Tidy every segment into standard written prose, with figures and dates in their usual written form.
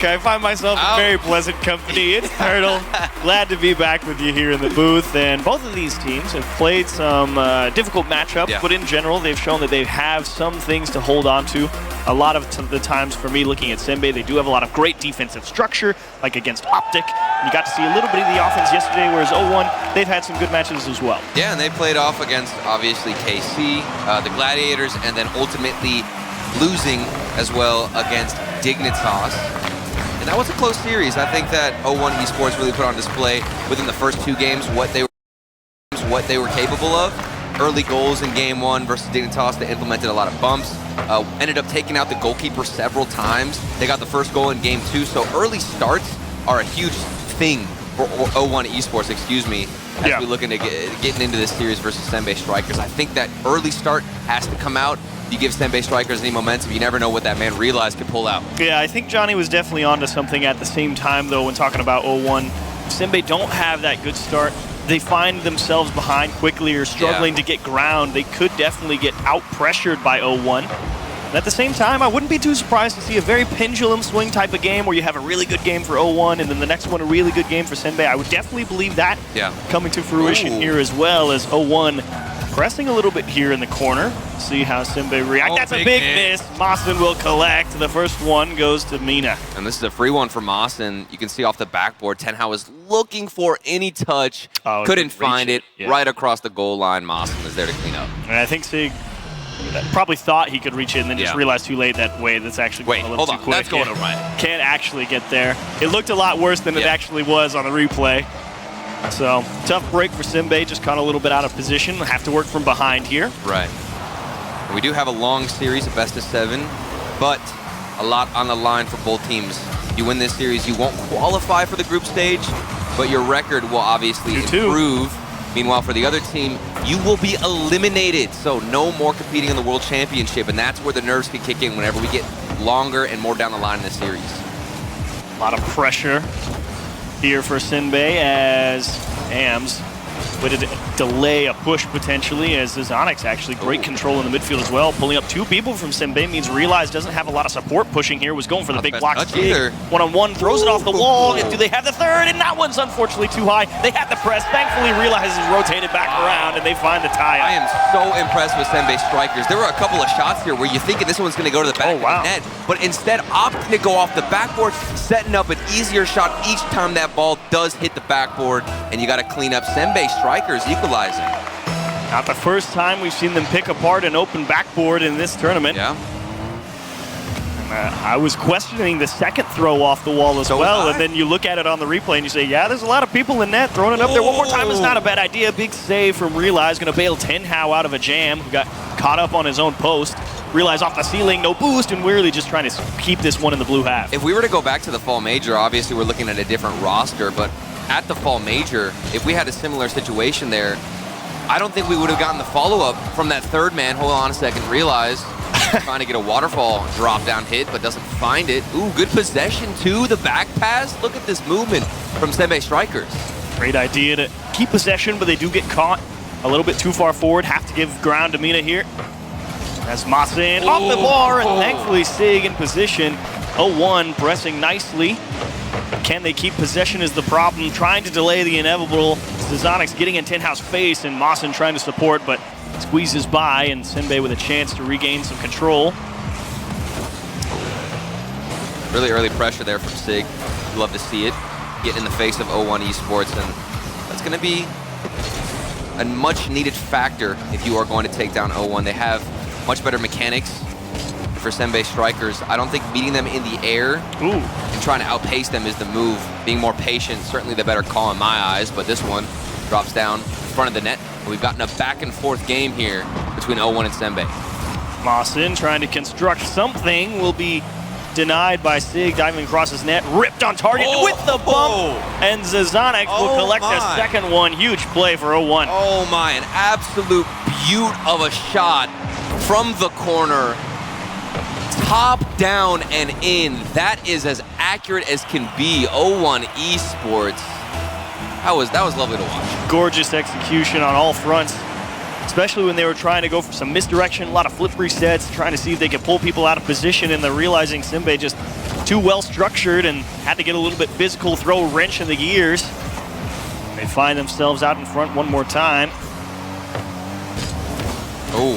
I find myself in very pleasant company. It's Turtle. Glad to be back with you here in the booth. And both of these teams have played some difficult matchups, but in general, they've shown that they have some things to hold on to. A lot of the times for me looking at Senbei, they do have a lot of great defensive structure, like against Optic. You got to see a little bit of the offense yesterday, whereas 0-1, they've had some good matches as well. Yeah, and they played off against, obviously, KC, the Gladiators, and then ultimately losing as well against Dignitas. And that was a close series. I think that 0-1 Esports really put on display within the first two games what they were capable of. Early goals in game one versus Dignitas, they implemented a lot of bumps. Ended up taking out the goalkeeper several times. They got the first goal in game two. So early starts are a huge thing for 0-1 Esports, as we look into getting into this series versus Senbei Strikers. I think that early start has to come out. You give Senbei Strikers any momentum, you never know what that man Realize could pull out. Yeah, I think Johnny was definitely onto something at the same time, though, when talking about 0-1. Senbei don't have that good start. They find themselves behind quickly or struggling to get ground. They could definitely get out-pressured by 0-1. And at the same time, I wouldn't be too surprised to see a very pendulum swing type of game where you have a really good game for 0-1 and then the next one a really good game for Senbei. I would definitely believe that coming to fruition here as well, as 0-1 pressing a little bit here in the corner. See how Senbei react. That's a big miss. Maasen will collect. The first one goes to MENA. And this is a free one for Maasen. You can see off the backboard, Tenhao was looking for any touch. Couldn't find it. Right across the goal line, Maasen is there to clean up. And I think Sig probably thought he could reach it and then just realized too late that that's actually going a little too quick. That's going to run. Can't actually get there. It looked a lot worse than it actually was on the replay. So, tough break for Senbei, just caught a little bit out of position. Have to work from behind here. Right. We do have a long series, a best of 7, but a lot on the line for both teams. You win this series, you won't qualify for the group stage, but your record will obviously improve. Meanwhile, for the other team, you will be eliminated. So no more competing in the World Championship, and that's where the nerves can kick in whenever we get longer and more down the line in the series. A lot of pressure here for Senbei as AMS would delay a push potentially, as Zonics actually great control in the midfield as well. Pulling up 2 people from Senbei means Realize doesn't have a lot of support pushing here. Was going for the big block. One-on-one, throws it off the wall. Do they have the third? And that one's unfortunately too high. They had the press. Thankfully, Realize is rotated back around and they find the tie. I am so impressed with Senbei Strikers. There were a couple of shots here where you're thinking this one's going to go to the back of the net, but instead opting to go off the backboard, setting up an easier shot each time that ball does hit the backboard, and you got to clean up. Senbei Strikers equalizing. Not the first time we've seen them pick apart an open backboard in this tournament. I was questioning the second throw off the wall as well, and then you look at it on the replay and you say, there's a lot of people in net. Throwing it up there one more time is not a bad idea. Big save from Realize, going to bail Tenhao out of a jam, who got caught up on his own post. Realize off the ceiling, no boost, and Weirly just trying to keep this one in the blue half. If we were to go back to the Fall Major, obviously we're looking at a different roster, but at the Fall Major, if we had a similar situation there, I don't think we would have gotten the follow-up from that third man. Hold on a second. Realize trying to get a waterfall drop-down hit, but doesn't find it. Ooh, good possession to the back pass. Look at this movement from Senbei Strikers. Great idea to keep possession, but they do get caught a little bit too far forward. Have to give ground to MENA here. As Maasen off the bar, and thankfully Sig in position. 0-1 pressing nicely. Can they keep possession is the problem. Trying to delay the inevitable. Zonics getting in Tenhao's face, and Maasen trying to support, but squeezes by, and Senbei with a chance to regain some control. Really early pressure there from Sig. Love to see it. Get in the face of 0-1 Esports, and that's going to be a much-needed factor if you are going to take down 0-1. They have much better mechanics. For Senbei Strikers, I don't think meeting them in the air and trying to outpace them is the move. Being more patient, certainly the better call in my eyes, but this one drops down in front of the net. We've gotten a back-and-forth game here between 0-1 and Senbei. Maasen trying to construct something will be denied by Sig, diving across his net, ripped on target with the bump, and Zonics will collect a second one. Huge play for 0-1. Oh my, an absolute beaut of a shot from the corner. Top, down, and in. That is as accurate as can be. 0-1 Esports. That was lovely to watch. Gorgeous execution on all fronts, especially when they were trying to go for some misdirection, a lot of flip resets, trying to see if they could pull people out of position, and they're realizing Senbei just too well structured and had to get a little bit physical, throw a wrench in the gears. They find themselves out in front one more time. Oh,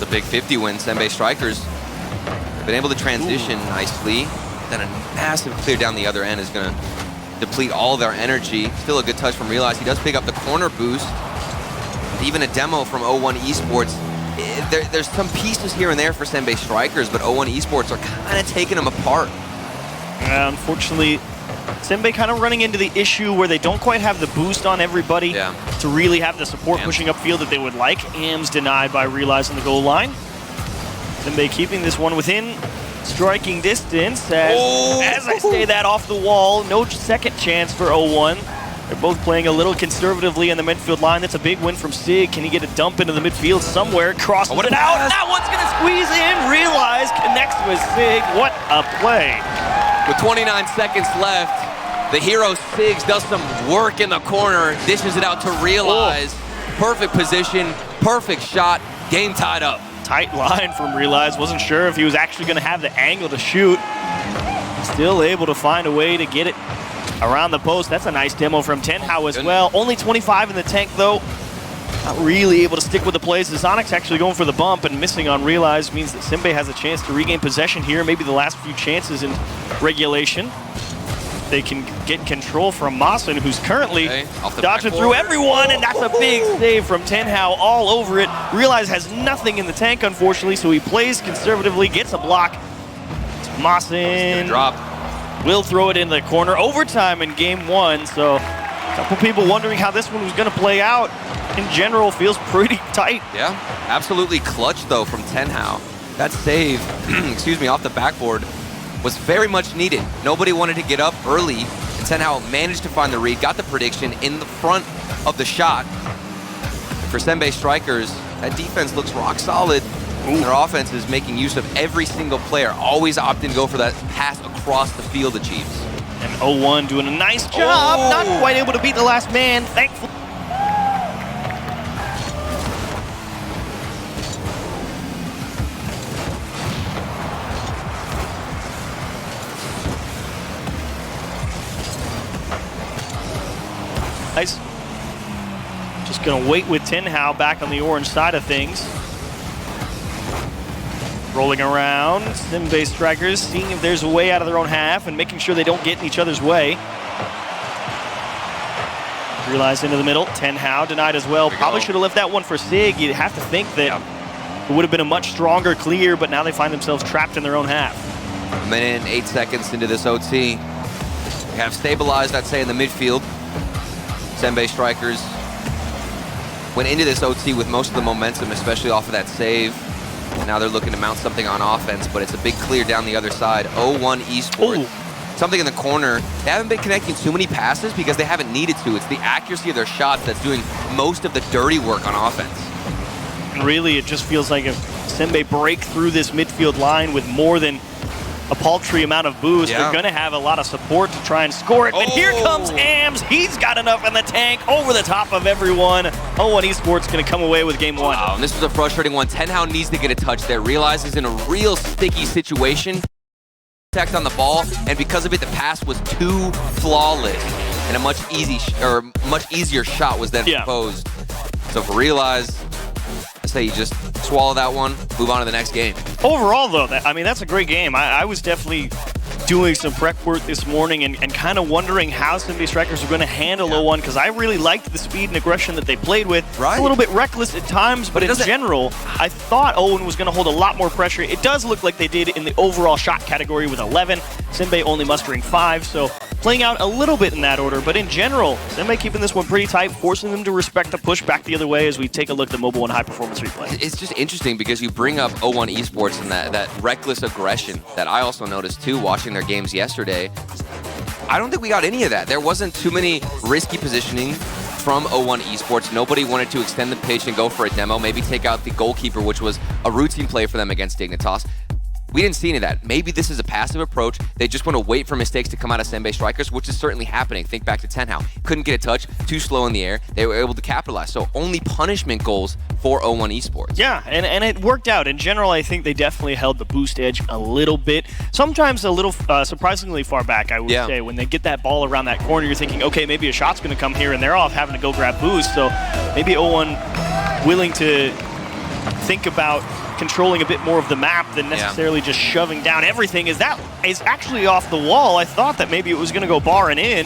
the big 50 win. Senbei Strikers been able to transition nicely. Then a massive clear down the other end is going to deplete all their energy. Still a good touch from Realize. He does pick up the corner boost. Even a demo from O1 Esports. There's some pieces here and there for Senbei Strikers, but O1 Esports are kind of taking them apart. Unfortunately, Senbei kind of running into the issue where they don't quite have the boost on everybody to really have the support pushing upfield that they would like. Am's denied by Realize on the goal line. Senbei keeping this one within striking distance as I say that off the wall. No second chance for O1. They're both playing a little conservatively in the midfield line. That's a big win from Sig. Can he get a dump into the midfield somewhere? Crosses it out. That one's going to squeeze in. Realize connects with Sig. What a play. With 29 seconds left, the hero Sigs does some work in the corner, dishes it out to Realize. Perfect position, perfect shot, game tied up. Tight line from Realize. Wasn't sure if he was actually going to have the angle to shoot. Still able to find a way to get it around the post. That's a nice demo from Tenhao as well. Only 25 in the tank though. Not really able to stick with the plays. The Sonic's actually going for the bump and missing on Realize means that Senbei has a chance to regain possession here. Maybe the last few chances in regulation. They can get control from Masen, who's currently dodging through everyone, and that's a big save from Tenhao all over it. Realize has nothing in the tank, unfortunately, so he plays conservatively, gets a block. Masen will throw it in the corner. Overtime in game one, so a couple people wondering how this one was going to play out. In general, feels pretty tight. Yeah, absolutely clutch though from Tenhao. That save, excuse me, off the backboard was very much needed. Nobody wanted to get up early, and Tenhao managed to find the read, got the prediction in the front of the shot. And for Senbei Strikers, that defense looks rock solid. Their offense is making use of every single player, always opting to go for that pass across the field to Chiefs. And O1 doing a nice job, not quite able to beat the last man, thankfully. Nice. Just gonna wait with Tenhao back on the orange side of things. Rolling around, Senbei Strikers seeing if there's a way out of their own half and making sure they don't get in each other's way. Realize into the middle, Tenhao denied as well. Probably should have left that one for Sig. You'd have to think that it would have been a much stronger clear, but now they find themselves trapped in their own half. A minute and 8 seconds into this OT. We have stabilized, I'd say, in the midfield. Senbei Strikers went into this OT with most of the momentum, especially off of that save. And now they're looking to mount something on offense, but it's a big clear down the other side. O1 Esports, something in the corner. They haven't been connecting too many passes because they haven't needed to. It's the accuracy of their shots that's doing most of the dirty work on offense. And really, it just feels like if Senbei break through this midfield line with more than a paltry amount of boost, they're going to have a lot of support to try and score it. But here comes Ams. He's got enough in the tank over the top of everyone. O1 Esports going to come away with game one. Wow, and this was a frustrating one. Tenhao needs to get a touch there. Realizes in a real sticky situation. Contact on the ball, and because of it, the pass was too flawless, and a much easier shot was then proposed. So for Realize, I say you just swallow that one, move on to the next game. Overall, though, I mean, that's a great game. I was definitely doing some prep work this morning and kind of wondering how Senbei Strikers are going to handle O1, because I really liked the speed and aggression that they played with. A little bit reckless at times, but in general, I thought O1 was going to hold a lot more pressure. It does look like they did in the overall shot category with 11. Senbei only mustering 5, so playing out a little bit in that order. But in general, Senbei keeping this one pretty tight, forcing them to respect the push back the other way as we take a look at the Mobile 1 high-performance replay. It's just interesting because you bring up O1 Esports and that reckless aggression that I also noticed too watching their games yesterday. I don't think we got any of that. There wasn't too many risky positioning from O1 Esports. Nobody wanted to extend the pitch and go for a demo, maybe take out the goalkeeper, which was a routine play for them against Dignitas. We didn't see any of that. Maybe this is a passive approach. They just want to wait for mistakes to come out of Senbei Strikers, which is certainly happening. Think back to Tenhao. Couldn't get a touch, too slow in the air. They were able to capitalize. So only punishment goals for O1 Esports. Yeah, and it worked out. In general, I think they definitely held the boost edge a little bit. Sometimes a little surprisingly far back, I would say. When they get that ball around that corner, you're thinking, okay, maybe a shot's going to come here, and they're off having to go grab boost. So maybe O1 willing to think about controlling a bit more of the map than necessarily just shoving down everything. Is actually off the wall. I thought that maybe it was going to go bar and in.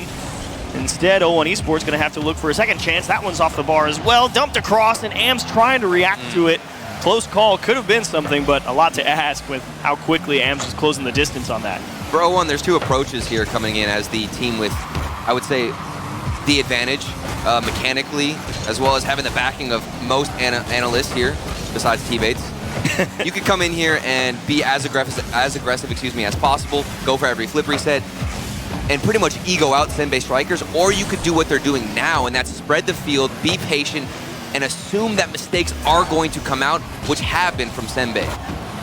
Instead, O1 Esports going to have to look for a second chance. That one's off the bar as well. Dumped across, and Am's trying to react to it. Close call. Could have been something, but a lot to ask with how quickly Ams was closing the distance on that. For O1, there's two approaches here coming in as the team with, I would say, the advantage mechanically, as well as having the backing of most analysts here, besides teammates. You could come in here and be as aggressive as possible, go for every flip reset, and pretty much ego out Senbei Strikers, or you could do what they're doing now, and that's spread the field, be patient, and assume that mistakes are going to come out, which have been from Senbei.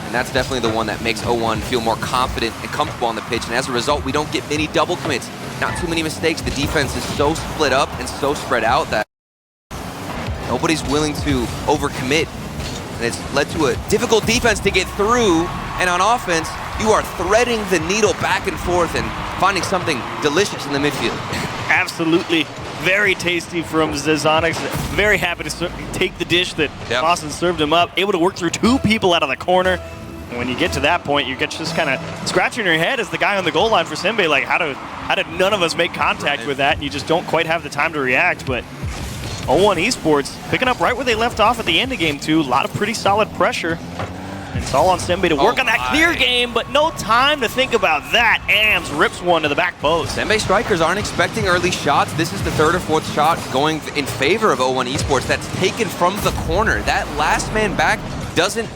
And that's definitely the one that makes O1 feel more confident and comfortable on the pitch, and as a result, we don't get many double commits, not too many mistakes. The defense is so split up and so spread out that nobody's willing to overcommit. And it's led to a difficult defense to get through, and on offense, you are threading the needle back and forth and finding something delicious in the midfield. Absolutely. Very tasty from Zazonix. Very happy to take the dish that Boston served him up. Able to work through two people out of the corner. And when you get to that point, you get just kind of scratching your head as the guy on the goal line for Senbei, like, how did none of us make contact with that? And you just don't quite have the time to react. But O1 Esports picking up right where they left off at the end of game 2. A lot of pretty solid pressure. And it's all on Senbei to work on that clear game, but no time to think about that. Ams rips one to the back post. Senbei Strikers aren't expecting early shots. This is the third or fourth shot going in favor of O1 Esports that's taken from the corner. That last man back doesn't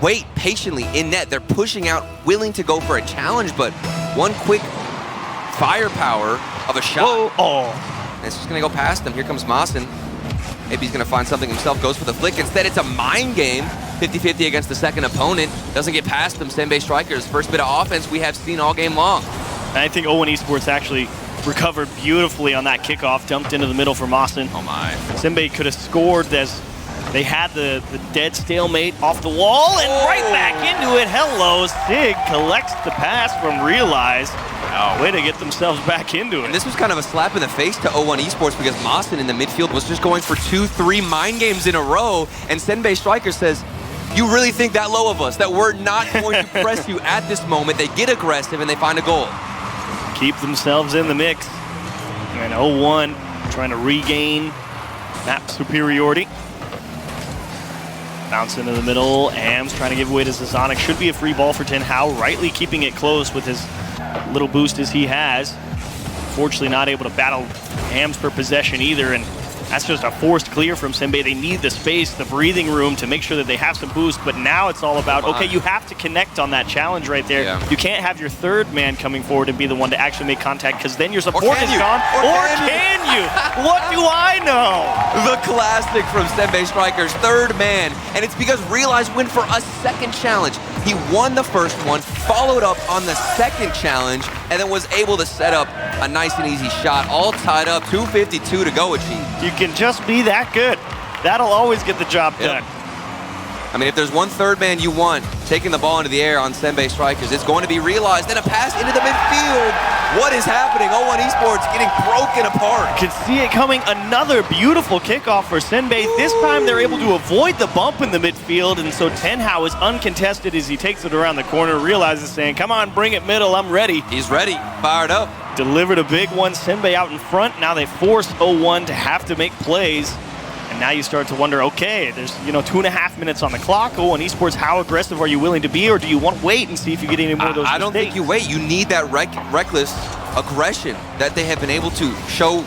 wait patiently in net. They're pushing out, willing to go for a challenge, but one quick firepower of a shot. And it's just going to go past them. Here comes Maassen. Maybe he's going to find something himself, goes for the flick. Instead, it's a mind game, 50-50 against the second opponent. Doesn't get past them, Senbei Strikers. First bit of offense we have seen all game long. And I think O1 Esports actually recovered beautifully on that kickoff, dumped into the middle for Maassen. Oh my. Senbei could have scored as they had the dead stalemate off the wall, and right back into it. Hello, Sig collects the pass from Realize. Way to get themselves back into it. And this was kind of a slap in the face to O1 Esports because Maassen in the midfield was just going for 2-3 mind games in a row, and Senbei Striker says, you really think that low of us, that we're not going to press you at this moment? They get aggressive and they find a goal. Keep themselves in the mix. And O1 trying to regain map superiority. Bounce into the middle. Ams trying to give away to Zazonic. Should be a free ball for Tenhao. Rightly keeping it close with his little boost as he has. Unfortunately not able to battle Ams for possession either, and that's just a forced clear from Senbei. They need the space, the breathing room to make sure that they have some boost, but now it's all about, okay, you have to connect on that challenge right there. You can't have your third man coming forward and be the one to actually make contact, because then your support is gone. Or can you? What do I know? The classic from Senbei Strikers, third man, and it's because Realize went for a second challenge. He won the first one, followed up on the second challenge, and then was able to set up a nice and easy shot, all tied up, 2:52 to go, Achieve. You can just be that good. That'll always get the job done. I mean, if there's one third man you want taking the ball into the air on Senbei Strikers, it's going to be Realized. Then a pass into the midfield. What is happening? O1 Esports getting broken apart. Can see it coming. Another beautiful kickoff for Senbei. This time they're able to avoid the bump in the midfield, and so Tenhao is uncontested as he takes it around the corner. Realizes saying, come on, bring it middle, I'm ready. He's ready, fired up. Delivered a big one, Senbei out in front. Now they force O1 to have to make plays. And now you start to wonder, okay, there's 2.5 minutes on the clock. O1 Esports, how aggressive are you willing to be, or do you want to wait and see if you get any more of those I don't think you wait. You need that reckless aggression that they have been able to show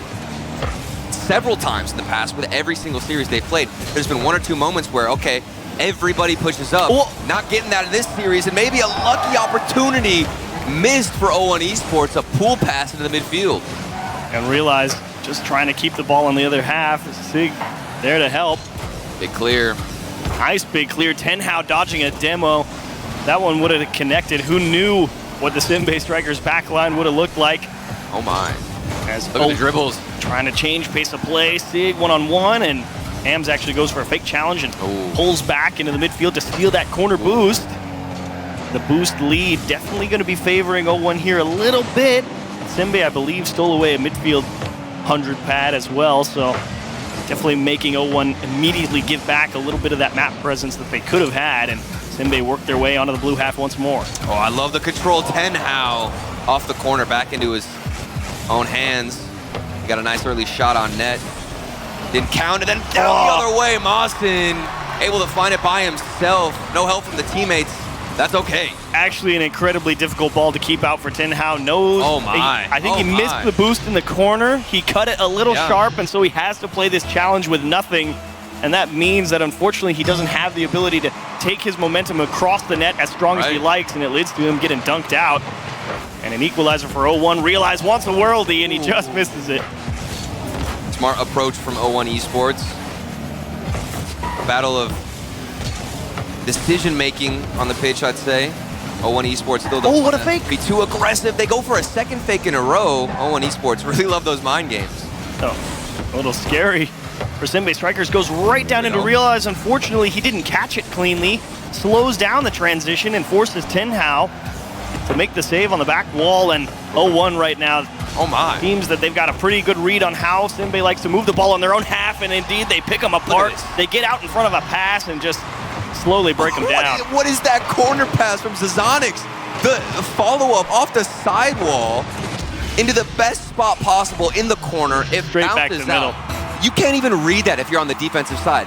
several times in the past with every single series they've played. There's been one or two moments where, okay, everybody pushes up. Not getting that in this series, and maybe a lucky opportunity missed for O1 Esports, a pool pass into the midfield. And Realize just trying to keep the ball on the other half. Sig there to help. Big clear. Nice big clear. Tenhao dodging a demo. that one would have connected. Who knew what the Senbei Strikers backline would have looked like? Oh my. As Look at the dribbles. Trying to change pace of play. Sig one-on-one, and Hams actually goes for a fake challenge and pulls back into the midfield to steal that corner boost. The boost lead definitely going to be favoring 0-1 here a little bit. Senbei, I believe, stole away a midfield 100 pad as well, so definitely making 0-1 immediately give back a little bit of that map presence that they could have had, and Senbei worked their way onto the blue half once more. Oh, I love the control. Tenhao off the corner back into his own hands. He got a nice early shot on net. Didn't count, and then down the other way. Mawson able to find it by himself. No help from the teammates. That's okay. Actually, an incredibly difficult ball to keep out for Tenhao. Oh my. I think he missed the boost in the corner. He cut it a little sharp, and so he has to play this challenge with nothing. And that means that, unfortunately, he doesn't have the ability to take his momentum across the net as strong as he likes, and it leads to him getting dunked out. And an equalizer for 0-1. Realize wants a worldie, and he just misses it. Smart approach from 0-1 Esports. A battle of decision-making on the pitch, I'd say. 0-1 Esports still doesn't what a fake! Be too aggressive. They go for a second fake in a row. 0-1 Esports really love those mind games. Oh, a little scary for Senbei Strikers. Goes right down into Realize. Unfortunately, he didn't catch it cleanly. Slows down the transition and forces Tenhao to make the save on the back wall, and 0-1 right now. Oh my. Seems that they've got a pretty good read on how Senbei likes to move the ball on their own half, and indeed they pick them apart. They get out in front of a pass and just slowly break them down. What is that corner pass from Zazonix? The follow-up off the sidewall into the best spot possible in the corner. It straight back to the middle. You can't even read that if you're on the defensive side.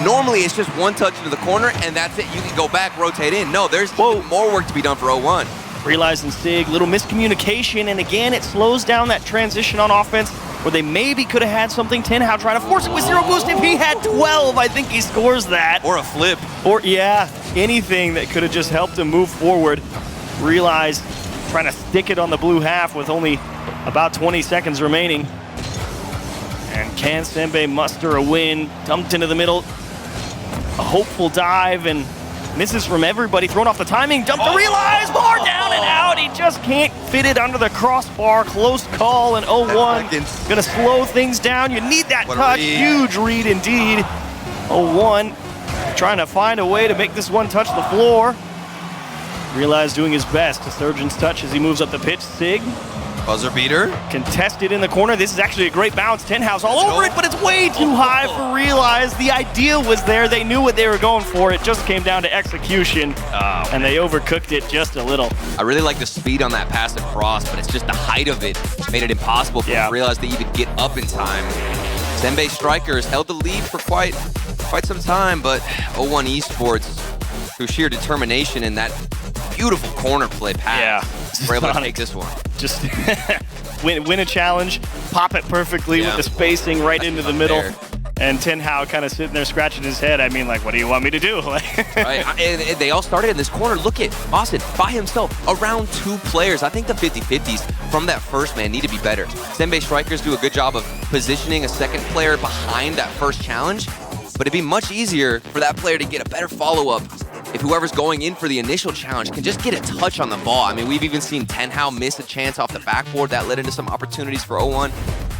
Normally, it's just one touch into the corner, and that's it. You can go back, rotate in. No, there's more work to be done for 0-1. Realize and Sig, little miscommunication, and again, it slows down that transition on offense where they maybe could have had something. Tenhao trying to force it with 0 boost. If he had 12, I think he scores that. Or a flip. Or, yeah, anything that could have just helped him move forward. Realize trying to stick it on the blue half with only about 20 seconds remaining. And can Senbei muster a win? Dumped into the middle. A hopeful dive and misses from everybody. Thrown off the timing. Dumped to Realize. Bar down and out. He just can't fit it under the crossbar. Close call, and 0-1. Gonna slow things down. You need that touch. Huge read indeed. 0-1. Trying to find a way to make this one touch the floor. Realize doing his best. A surgeon's touch as he moves up the pitch. Sig. Buzzer beater. Contested in the corner. This is actually a great bounce. Tenhao's all over it, but it's way too high for Realize. The idea was there. They knew what they were going for. It just came down to execution, and they overcooked it just a little. I really like the speed on that pass across, but it's just the height of it made it impossible for Realize to even get up in time. Senbei Strikers held the lead for quite some time, but 0-1 Esports, through sheer determination in that beautiful corner play pass, we're able to take this one. Just win a challenge, pop it perfectly with the spacing right into the middle. And Tenhao kind of sitting there scratching his head. I mean, like, what do you want me to do? Right. And they all started in this corner. Look at Austin by himself, around 2 players. I think the 50-50s from that first man need to be better. Senbei Strikers do a good job of positioning a second player behind that first challenge, but it'd be much easier for that player to get a better follow-up if whoever's going in for the initial challenge can just get a touch on the ball. I mean, we've even seen Tenhao miss a chance off the backboard that led into some opportunities for 0-1.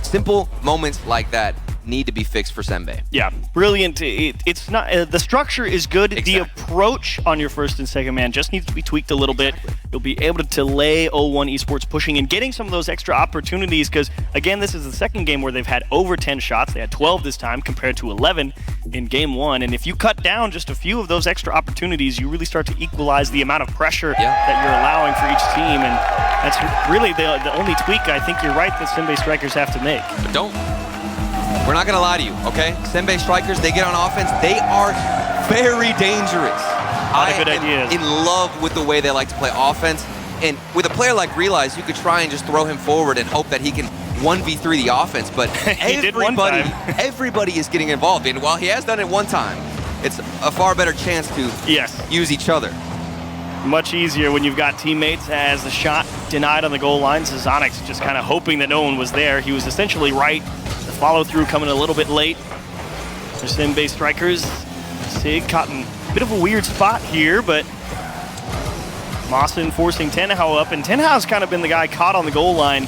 Simple moments like that need to be fixed for Senbei. Yeah, brilliant. It's not the structure is good. Exactly. The approach on your first and second man just needs to be tweaked a little bit. You'll be able to lay 0-1 Esports pushing and getting some of those extra opportunities, because again, this is the second game where they've had over 10 shots. They had 12 this time compared to 11 in game 1. And if you cut down just a few of those extra opportunities, you really start to equalize the amount of pressure that you're allowing for each team. And that's really the only tweak I think you're right that Senbei Strikers have to make. But we're not going to lie to you, okay? Senbei Strikers, they get on offense. They are very dangerous. A lot of good ideas. In love with the way they like to play offense. And with a player like Realize, you could try and just throw him forward and hope that he can 1v3 the offense. But everybody is getting involved. And while he has done it one time, it's a far better chance to use each other. Much easier when you've got teammates, as the shot denied on the goal line. Zazonix just kind of hoping that no one was there. He was essentially right. The follow-through coming a little bit late for Senbei Strikers. Sig caught in a bit of a weird spot here, but Mawson forcing Tenhao up, and Tenhao's kind of been the guy caught on the goal line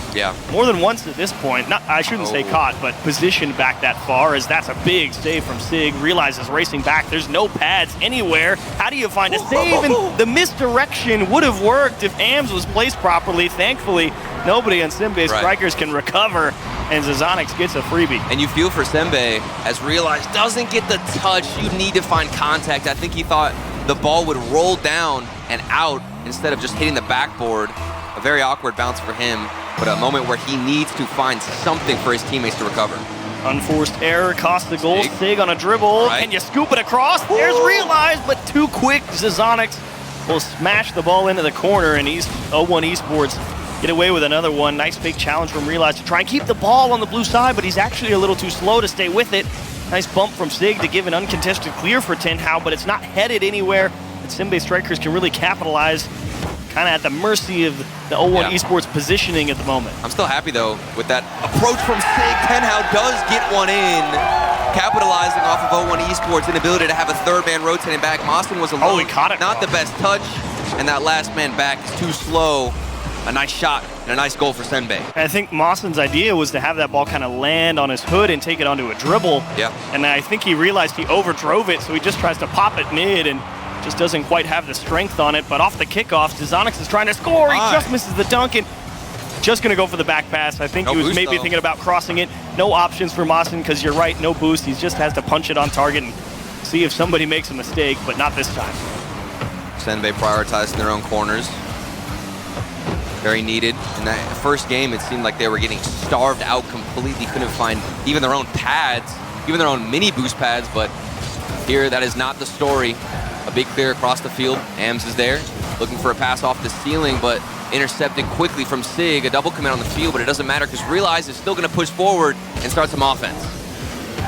more than once at this point. Not, I shouldn't say caught, but positioned back that far, as that's a big save from Sig. Realizes racing back, there's no pads anywhere. How do you find a save? And the misdirection would have worked if AMS was placed properly. Thankfully, nobody on Senbei Strikers can recover, and Zazonix gets a freebie. And you feel for Senbei, as realized doesn't get the touch. You need to find contact. I think he thought the ball would roll down and out instead of just hitting the backboard. A very awkward bounce for him, but a moment where he needs to find something for his teammates to recover. Unforced error cost the goal. Sig on a dribble. Can you scoop it across? There's realized, but too quick. Zazonix will smash the ball into the corner, and 01 Esports get away with another one. Nice big challenge from Realize to try and keep the ball on the blue side, but he's actually a little too slow to stay with it. Nice bump from Sig to give an uncontested clear for Tenhao, but it's not headed anywhere. And Senbei Strikers can really capitalize, kind of at the mercy of the 01 Esports positioning at the moment. I'm still happy, though, with that approach from Sig. Tenhao does get one in, capitalizing off of 01 Esports' inability to have a third man rotating back. Mawson was alone. He caught it. Not the best touch, and that last man back is too slow. A nice shot and a nice goal for Senbei. I think Mawson's idea was to have that ball kind of land on his hood and take it onto a dribble. And I think he realized he overdrove it, so he just tries to pop it mid and just doesn't quite have the strength on it. But off the kickoff, Zazonix is trying to score. He just misses the dunk and just going to go for the back pass. I think he was maybe thinking about crossing it. No options for Mawson, because you're right, no boost. He just has to punch it on target and see if somebody makes a mistake, but not this time. Senbei prioritizing their own corners. Very needed. In that first game, it seemed like they were getting starved out completely. Couldn't find even their own pads, even their own mini boost pads, but here that is not the story. A big clear across the field. AMS is there, looking for a pass off the ceiling, but intercepted quickly from Sig. A double commit on the field, but it doesn't matter because Realize is still going to push forward and start some offense.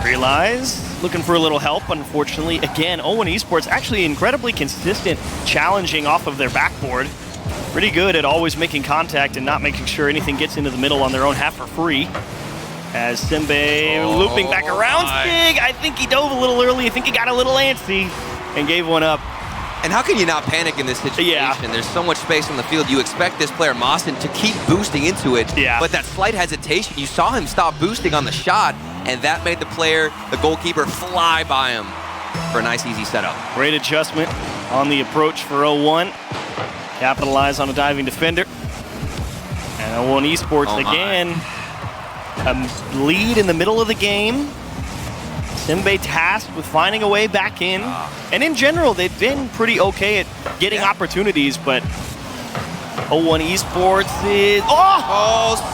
Realize looking for a little help, unfortunately. Again, 01 Esports actually incredibly consistent, challenging off of their backboard. Pretty good at always making contact and not making sure anything gets into the middle on their own half for free. As Senbei looping back around Sig. I think he dove a little early. I think he got a little antsy and gave one up. And how can you not panic in this situation? There's so much space on the field. You expect this player, Mawson, to keep boosting into it. But that slight hesitation, you saw him stop boosting on the shot, and that made the player, the goalkeeper, fly by him for a nice, easy setup. Great adjustment on the approach for 01. Capitalize on a diving defender. And 01 Esports again. A lead in the middle of the game. Senbei tasked with finding a way back in. And in general, they've been pretty okay at getting opportunities, but 01 Esports is...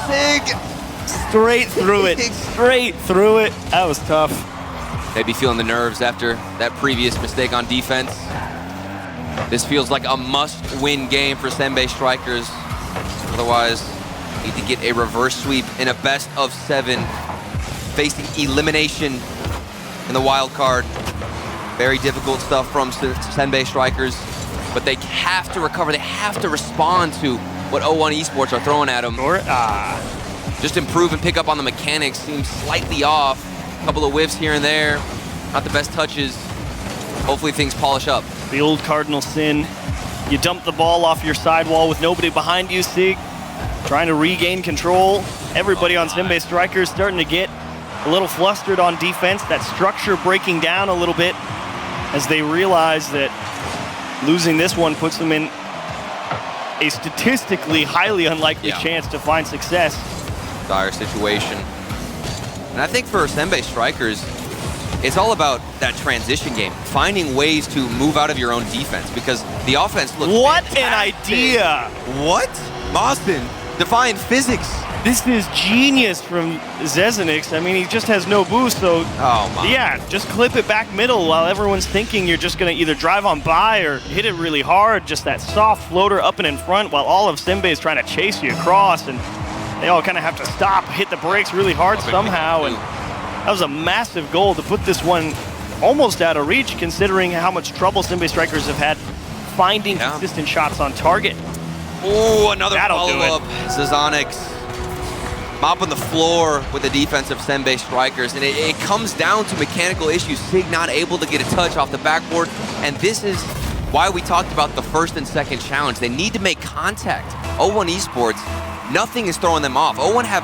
Sig! Straight through it. Straight through it. That was tough. They'd be feeling the nerves after that previous mistake on defense. This feels like a must-win game for Senbei Strikers. Otherwise, need to get a reverse sweep in a best-of-7, facing elimination in the wild card. Very difficult stuff from Senbei Strikers, but they have to recover. They have to respond to what 01 Esports are throwing at them. Just improve and pick up on the mechanics. Seems slightly off. A couple of whiffs here and there. Not the best touches. Hopefully things polish up. The old cardinal sin. You dump the ball off your sidewall with nobody behind you, Sig. Trying to regain control. Everybody on Senbei Strikers starting to get a little flustered on defense. That structure breaking down a little bit as they realize that losing this one puts them in a statistically highly unlikely chance to find success. Dire situation. And I think for Senbei Strikers, it's all about that transition game, finding ways to move out of your own defense, because the offense looks fantastic. An idea! What? Mawson, defying physics. This is genius from Zazonix. I mean, he just has no boost, so just clip it back middle while everyone's thinking you're just going to either drive on by or hit it really hard. Just that soft floater up and in front while all of Senbei is trying to chase you across, and they all kind of have to stop, hit the brakes really hard somehow. And that was a massive goal to put this one almost out of reach, considering how much trouble Senbei Strikers have had finding consistent shots on target. Oh, another follow-up. Zazonix mopping the floor with the defense of Senbei Strikers, and it comes down to mechanical issues. Sig not able to get a touch off the backboard, and this is why we talked about the first and second challenge. They need to make contact. O1 Esports, nothing is throwing them off. O1 have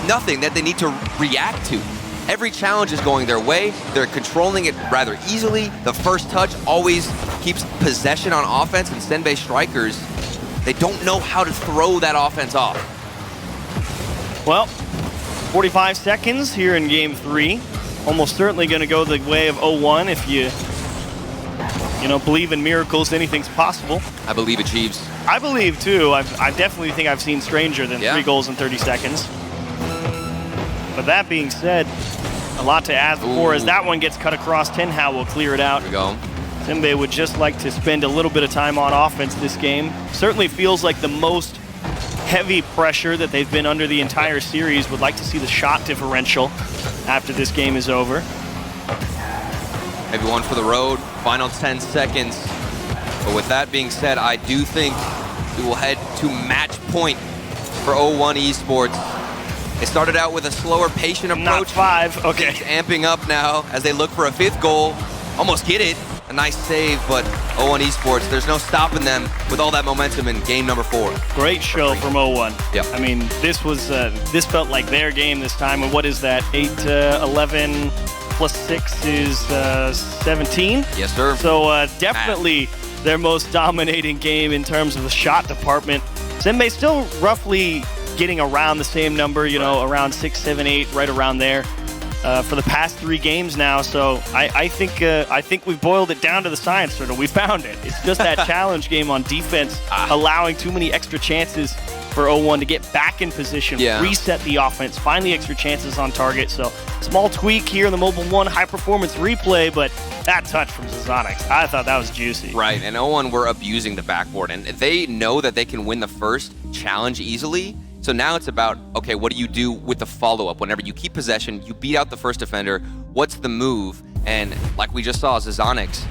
nothing that they need to react to. Every challenge is going their way. They're controlling it rather easily. The first touch always keeps possession on offense, and Senbei Strikers, they don't know how to throw that offense off. Well, 45 seconds here in game 3. Almost certainly going to go the way of O1 if you believe in miracles, anything's possible. I believe it, Chiefs. I believe too. I definitely think I've seen stranger than 3 goals in 30 seconds. But that being said, a lot to ask for as that one gets cut across. Tenhao will clear it out. Here we go. Senbei would just like to spend a little bit of time on offense this game. Certainly feels like the most heavy pressure that they've been under the entire series. Would like to see the shot differential after this game is over. Maybe one for the road. Final 10 seconds. But with that being said, I do think we will head to match point for O1 Esports. It started out with a slower, patient approach. Not 5, okay. It's amping up now as they look for a 5th goal. Almost get it. A nice save, but O1 Esports, there's no stopping them with all that momentum in game number 4. Great show from O1. Yep. I mean, this felt like their game this time. And what is that? 8-11 plus 6 is 17? Yes, sir. So definitely their most dominating game in terms of the shot department. Senbei still roughly getting around the same number, around 6, 7, 8, right around there for the past 3 games now. So I think we've boiled it down to the science, sort of. We found it. It's just that challenge game on defense, allowing too many extra chances for O1 to get back in position, reset the offense, find the extra chances on target. So small tweak here in the Mobile 1 high-performance replay, but that touch from Zazonix, I thought that was juicy. Right, and O1 were abusing the backboard, and they know that they can win the first challenge easily. So now it's about, okay, what do you do with the follow-up? Whenever you keep possession, you beat out the first defender, what's the move? And like we just saw, Zazonix,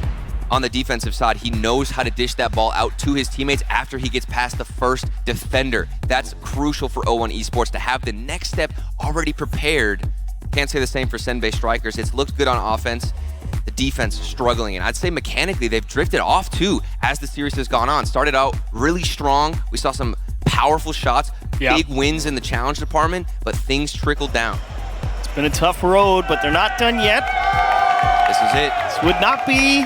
on the defensive side, he knows how to dish that ball out to his teammates after he gets past the first defender. That's crucial for O1 Esports to have the next step already prepared. Can't say the same for Senbei Strikers. It's looked good on offense. The defense struggling, and I'd say mechanically they've drifted off too as the series has gone on. Started out really strong. We saw some powerful shots, big wins in the challenge department, but things trickled down. It's been a tough road, but they're not done yet. This is it. This would not be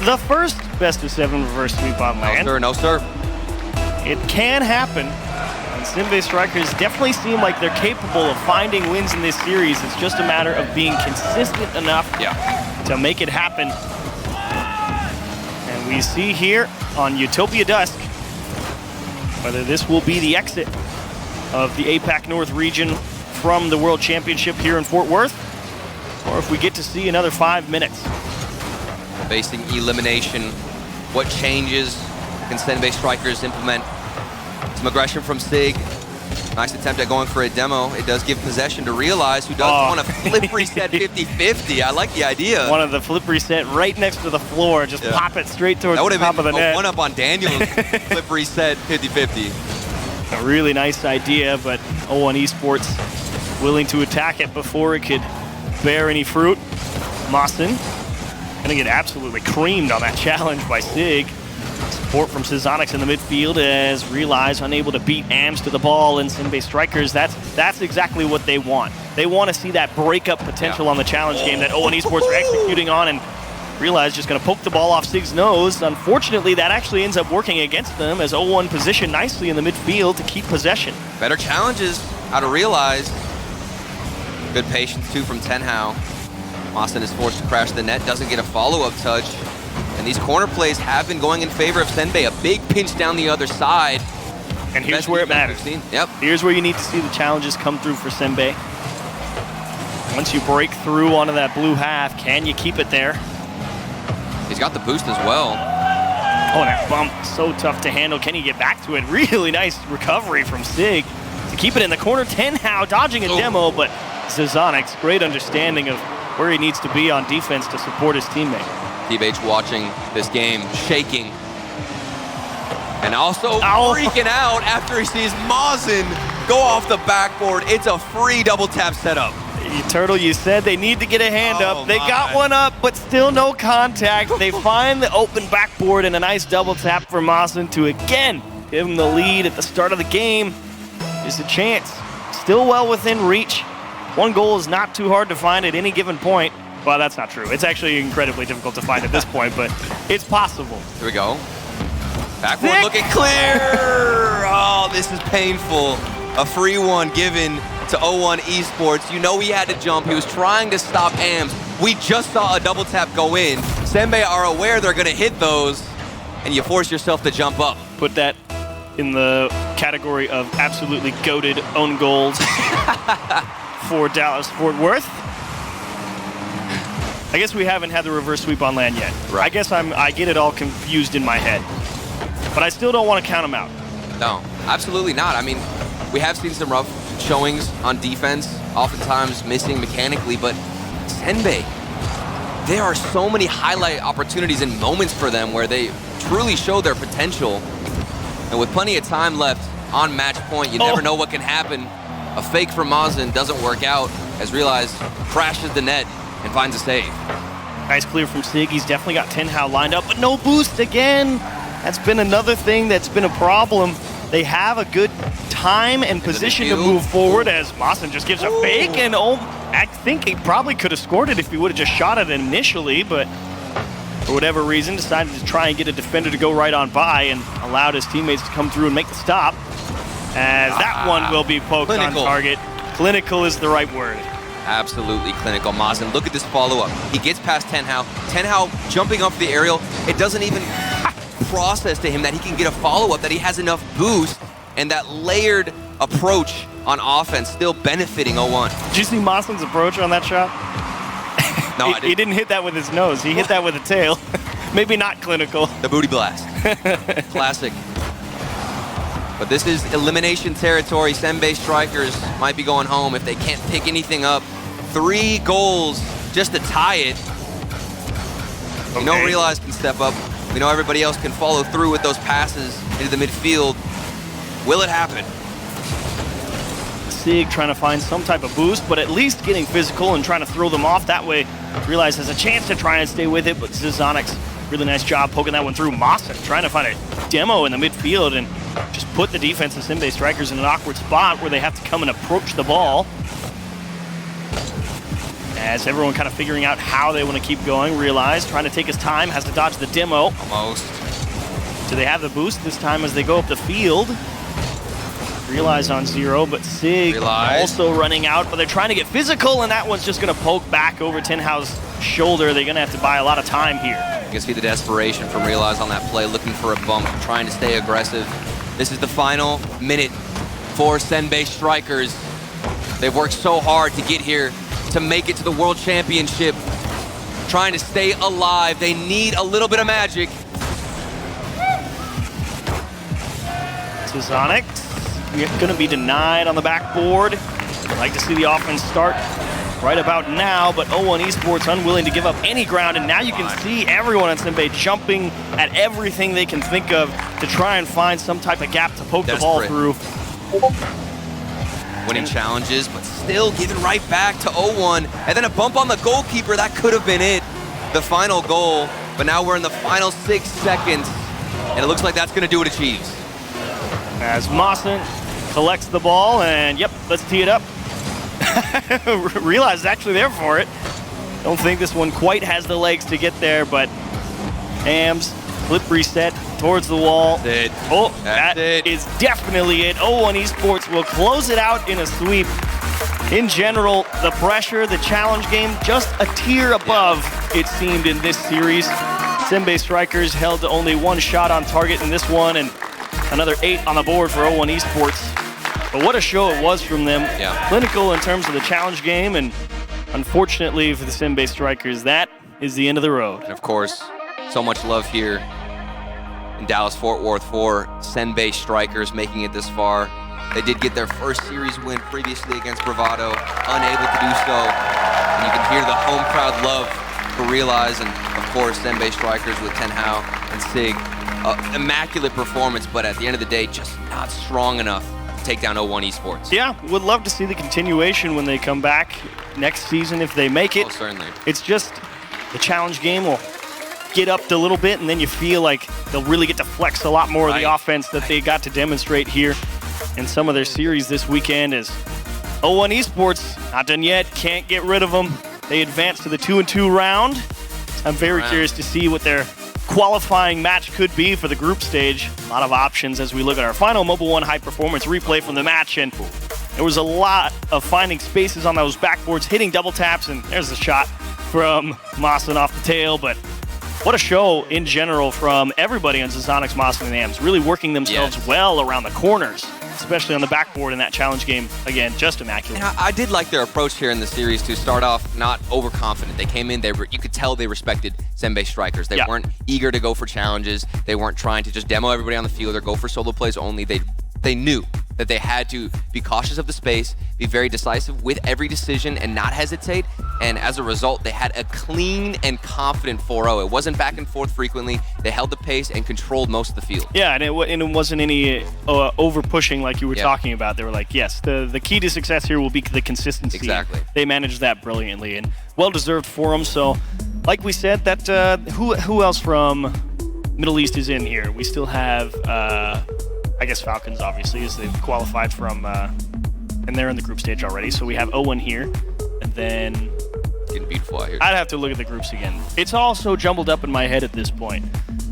the first best-of-7 reverse sweep on land. No, sir. No, sir. It can happen. And Senbei Strikers definitely seem like they're capable of finding wins in this series. It's just a matter of being consistent enough to make it happen. And we see here on Utopia Dusk whether this will be the exit of the APAC North region from the World Championship here in Fort Worth, or if we get to see another 5 minutes. Facing elimination, what changes can Senbei Strikers implement? Some aggression from Sig. Nice attempt at going for a demo. It does give possession to Realize, who does want to flip reset 50-50. I like the idea. One of the flip reset right next to the floor. Just pop it straight towards the top of the net. That would have been a one-up on Daniel's flip reset 50-50. A really nice idea, but O1 Esports willing to attack it before it could bear any fruit. Mawson gonna get absolutely creamed on that challenge by Sig. Support from Zazonix in the midfield as Realize unable to beat AMS to the ball, and Senbei Strikers, that's exactly what they want. They want to see that breakup potential on the challenge game that O1 Esports are executing on, and Realize just going to poke the ball off Sig's nose. Unfortunately, that actually ends up working against them as O1 positioned nicely in the midfield to keep possession. Better challenges out of Realize. Good patience too from Tenhao. Mawson is forced to crash the net, doesn't get a follow-up touch. And these corner plays have been going in favor of Senbei. A big pinch down the other side. And here's where it matters. Yep. Here's where you need to see the challenges come through for Senbei. Once you break through onto that blue half, can you keep it there? He's got the boost as well. Oh, and that bump, so tough to handle. Can he get back to it? Really nice recovery from Sig to keep it in the corner. Tenhao dodging a demo, but Zazonix, great understanding of where he needs to be on defense to support his teammate. TBH watching this game, shaking. And also freaking out after he sees Mawson go off the backboard. It's a free double tap setup. Turtle, you said they need to get a hand up. They got one up, but still no contact. They find the open backboard and a nice double tap for Mawson to again give him the lead at the start of the game. Just a chance. Still well within reach. One goal is not too hard to find at any given point. Well, that's not true. It's actually incredibly difficult to find at this point, but it's possible. Here we go. Backboard looking clear. Oh, this is painful. A free one given to 0-1 Esports. You know he had to jump. He was trying to stop AMS. We just saw a double tap go in. Senbei are aware they're going to hit those, and you force yourself to jump up. Put that in the category of absolutely goated own goals for Dallas-Fort Worth. I guess we haven't had the reverse sweep on land yet. Right. I guess I get it all confused in my head. But I still don't want to count them out. No, absolutely not. I mean, we have seen some rough showings on defense, oftentimes missing mechanically, but Senbei, there are so many highlight opportunities and moments for them where they truly show their potential. And with plenty of time left on match point, you never know what can happen. A fake from Mazin doesn't work out as Realize crashes the net and finds a save. Nice clear from Sig. He's definitely got Tenhao lined up, but no boost again. That's been another thing that's been a problem. They have a good time and position to move forward as Mawson just gives a fake, and I think he probably could have scored it if he would have just shot it initially, but for whatever reason decided to try and get a defender to go right on by and allowed his teammates to come through and make the stop, as that one will be poked on target. Clinical is the right word. Absolutely clinical. Mazin, look at this follow-up. He gets past Tenhao. Tenhao jumping off the aerial. It doesn't even process to him that he can get a follow-up, that he has enough boost, and that layered approach on offense still benefiting 0-1. Did you see Mawson's approach on that shot? No, I didn't. He didn't hit that with his nose. He hit that with a tail. Maybe not clinical. The booty blast. Classic. But this is elimination territory. Senbei Strikers might be going home if they can't pick anything up. 3 goals just to tie it. We know Realize can step up. We know everybody else can follow through with those passes into the midfield. Will it happen? Sig trying to find some type of boost, but at least getting physical and trying to throw them off. That way, Realize has a chance to try and stay with it, but Zizonics, really nice job poking that one through. Mawson trying to find a demo in the midfield and just put the defense of Senbei Strikers in an awkward spot where they have to come and approach the ball. As everyone kind of figuring out how they want to keep going. Realize trying to take his time, has to dodge the demo. Almost. Do they have the boost this time as they go up the field? Realize on 0, but Sig also running out, but they're trying to get physical, and that one's just going to poke back over Tenhao's shoulder. They're going to have to buy a lot of time here. You can see the desperation from Realize on that play, looking for a bump, trying to stay aggressive. This is the final minute for Senbei Strikers. They've worked so hard to get here, to make it to the World Championship, trying to stay alive. They need a little bit of magic. Zizonics going to be denied on the backboard. I'd like to see the offense start right about now, but 0-1 Esports unwilling to give up any ground, and now you can see everyone on Senbei jumping at everything they can think of to try and find some type of gap to poke the ball through. Winning challenges, but still giving right back to 0-1, and then a bump on the goalkeeper. That could have been it, the final goal, but now we're in the final 6 seconds, and it looks like that's going to do it to Chiefs. As Mawson collects the ball, and yep, let's tee it up. Realize actually there for it. Don't think this one quite has the legs to get there, but AMS flip reset towards the wall. That is definitely it. 0-1 Esports will close it out in a sweep. In general, the pressure, the challenge game, just a tier above, it seemed, in this series. Senbei Strikers held to only 1 shot on target in this one, and another 8 on the board for 0-1 Esports. But what a show it was from them. Clinical in terms of the challenge game, and unfortunately for the Senbei Strikers, that is the end of the road. And of course, so much love here in Dallas-Fort Worth for Senbei Strikers making it this far. They did get their first series win previously against Bravado, unable to do so. And you can hear the home crowd love for Realize, and of course, Senbei Strikers with Tenhao and Sig. Immaculate performance, but at the end of the day, just not strong enough take down O1 Esports. Yeah, would love to see the continuation when they come back next season if they make it. Oh, certainly. It's just the challenge game will get up a little bit, and then you feel like they'll really get to flex a lot more of the offense that they got to demonstrate here in some of their series this weekend. As O1 Esports, not done yet, can't get rid of them. They advance to the 2-2 round. I'm very curious to see what their qualifying match could be for the group stage. A lot of options as we look at our final Mobile One high performance replay from the match, and there was a lot of finding spaces on those backboards, hitting double taps, and there's a shot from Mawson off the tail. But what a show in general from everybody on Zazonix, Mawson, and AMS, really working themselves well around the corners, especially on the backboard in that challenge game. Again, just immaculate. And I did like their approach here in the series to start off not overconfident. They came in, you could tell they respected Senbei Strikers. They weren't eager to go for challenges. They weren't trying to just demo everybody on the field or go for solo plays only. They knew that they had to be cautious of the space, be very decisive with every decision and not hesitate. And as a result, they had a clean and confident 4-0. It wasn't back and forth frequently. They held the pace and controlled most of the field. Yeah, and it wasn't any over-pushing like you were talking about. They were like, yes, the key to success here will be the consistency. Exactly. They managed that brilliantly, and well-deserved for them. So, like we said, that who else from Middle East is in here? We still have... I guess Falcons, obviously, as they've qualified from, and they're in the group stage already. So we have O1 here, and then... It's getting beautiful out here. I'd have to look at the groups again. It's all so jumbled up in my head at this point.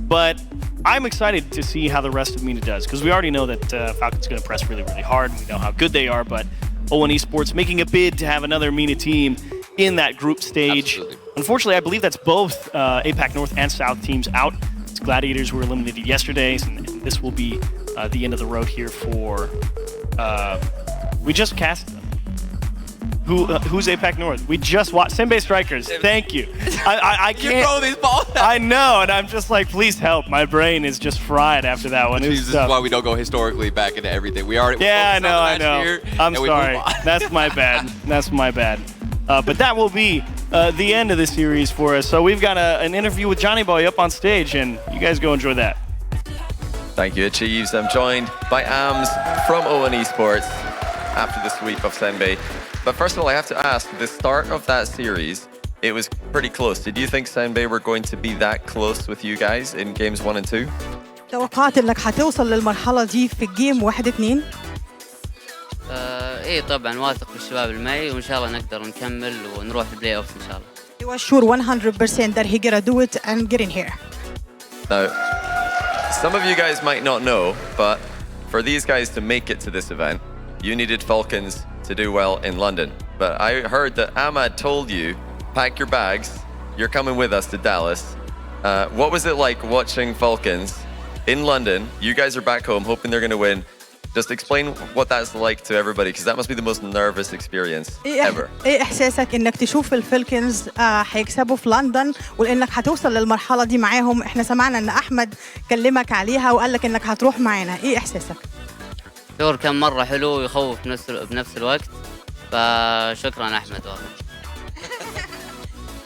But I'm excited to see how the rest of MENA does, because we already know that Falcons going to press really, really hard. We know how good they are, but O1 Esports making a bid to have another MENA team in that group stage. Absolutely. Unfortunately, I believe that's both APAC North and South teams out. It's Gladiators were eliminated yesterday, and this will be the end of the road here for... we just cast them. Who's APAC North? We just watched Senbei Strikers. Thank you. I can't... You throw these balls out. I know, and I'm just like, please help. My brain is just fried after that one. This is why we don't go historically back into everything. We already... Yeah, I know. I'm sorry. That's my bad. That's my bad. But that will be the end of the series for us. So we've got an interview with Johnny Boy up on stage, and you guys go enjoy that. Thank you, Achieves. I'm joined by AMS from O1 Esports after the sweep of Senbei. But first of all, I have to ask, the start of that series, it was pretty close. Did you think Senbei were going to be that close with you guys in games 1 and 2? توقعت انك هتوصل للمرحلة دي في الجيم 1-2؟ ايه طبعا واثق بالشباب المعي وان شاء الله نقدر نكمل ونروح البلاي اوف ان شاء الله. He was sure 100% that he gonna do it and get in here. Now, some of you guys might not know, but for these guys to make it to this event, you needed Falcons to do well in London. But I heard that Ahmad told you, pack your bags, you're coming with us to Dallas. What was it like watching Falcons in London? You guys are back home hoping they're going to win. Just explain what that's like to everybody, because that must be the most nervous experience ever. ايه احساسك انك تشوف الفالكنز هيكسبوا في لندن ولانك هتوصل للمرحله دي معاهم؟ احنا سمعنا ان احمد كلمك عليها وقال لك انك هتروح معانا. ايه احساسك؟ شعور كان مره حلو ويخوف بنفس الوقت، فشكرا احمد والله.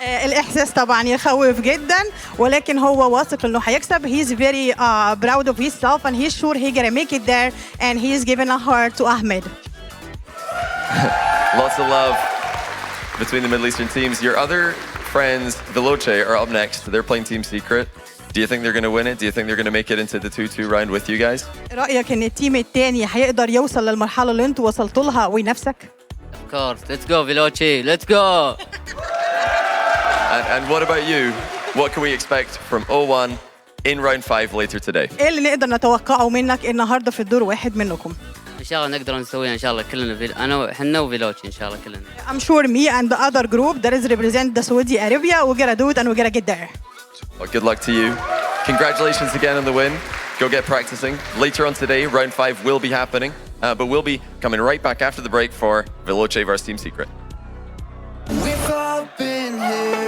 الإحساس طبعاً يخوف جداً، ولكن هو واثق إنه هيكسب. He's very proud of himself and he's sure he's gonna make it there and he's giving a heart to Ahmed. Lots of love between the Middle Eastern teams. Your other friends, Veloce, are up next. They're playing Team Secret. Do you think they're going to win it? Do you think they're going to make it into the 2-2 round with you guys? رأيك إن التيم التاني هيقدر يوصل للمرحلة اللي أنتوا وصلتوا لها وينافسك؟ Of course, let's go Veloce, let's go. And what about you? What can we expect from O1 in round 5 later today? إيه اللي نقدر نتوقعه منك النهارده في الدور واحد منكم؟ إن شاء الله نقدر نسويها إن شاء الله كلنا إحنا وفيلوتشي إن شاء الله كلنا. I'm sure me and the other group that is represent the Saudi Arabia we're gonna do it and we're gonna get there. Well, good luck to you. Congratulations again on the win. Go get practicing. Later on today, round 5 will be happening, but we'll be coming right back after the break for Veloce vs Team Secret.